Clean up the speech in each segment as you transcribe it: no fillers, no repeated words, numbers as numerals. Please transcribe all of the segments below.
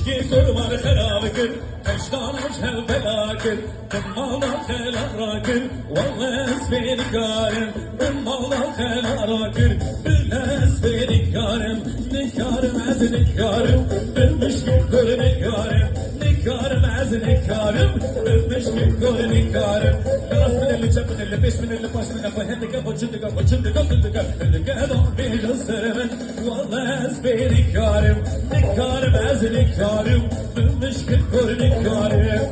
Eşki kurbanı xerabıkır, eşkanım şevfelakır, Dımmağla xelarakır, vallahi esberikarım, Dımmağla xelarakır, Billes berikarım, Nikarım ez nikarım, Bilmiş ki kır nikarım, Nikarım ez nikarım, Bilmiş ki kır nikarım. Karas minelli, çep minelli, beş minelli, baş minelli, Hendike, fıçındıka, fıçındıka, fıçındıka, Hendike, don bir gösterimin, vallahi esberikarım, Nikarım ez nikarım, Bilmiş ki kır nikarım.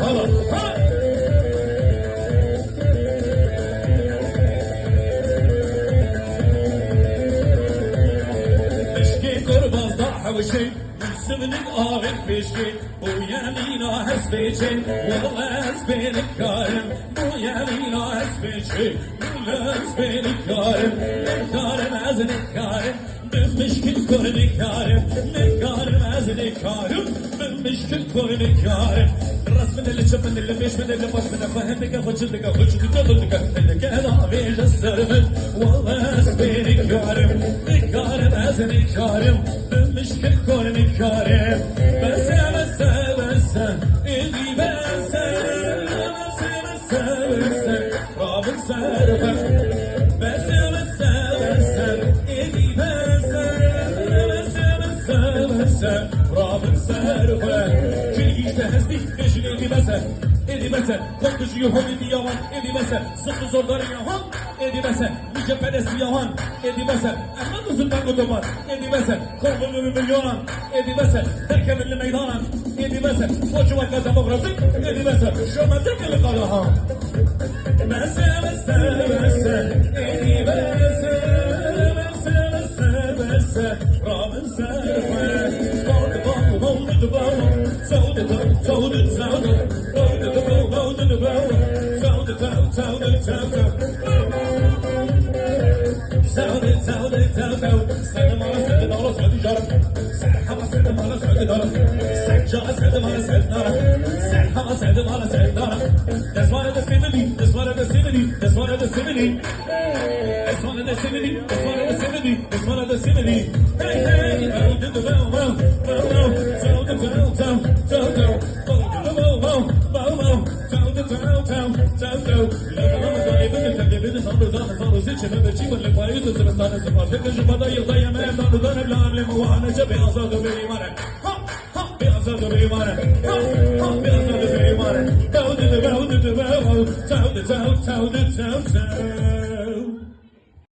Hala, hala. حوشي مسمنك آغر بيشي بو يمينا هسبيشي والله هسبينك كارم بو يمينا هسبيشي والله هسبينك كارم من كارم ازنك كارم بمشكل كورنك كارم من كارم ازنك كارم بمشكل كورنك كارم الراس من اللي شب من اللي بيش من اللي باش من فهمك فجلك فجلك فجلك انك انا بيش السرمن والله هسبينك كارم من كارم ازنك كارم مشكل كوني كارم بس بس بس إلي بس بس بس بس رابط سرفة بس بس بس إلي بس بس بس بس رابط سرفة كل يجتهزني إجلي إلي بس إلي بس كنت جيوهم إلي يوان إلي بس صدق زردار يوان إلي بس مجفنس يوان إلي بس أنا نزلنا قدومان إلي بس كل مليون إدي بس تركب الميدان إدي بس وجوك ديمقراطي إدي بس شو ما تركب القرار بس بس بس إدي بس بس بس بس رابن سرفة hold the ball hold the ball hold it hold it hold it hold the ball hold the ball hold it hold it hold it sound it سلم على سلم على سعد جارك سلم سلم على سعد دارك سجع سلم على سعد دارك سلم سلم على سعد دارك That's one of the simile That's one of the simile That's one of the simile That's one of the simile That's one of the simile That's one of the simile Hey hey bow to the bow bow bow bow Tow the bow tow tow tow Bow to the bow bow bow bow Tow the tow tow tow tow صاروا شباب الشيب اللي بايظ الزمستان الزفاف تكشف فضايل ضيع ما يمنع نظام العالم وانا جبي ازاد بإيمانه ها بأزاد بإيمانه ها بأزاد بإيمانه تعود تعود تعود تعود تعود تعود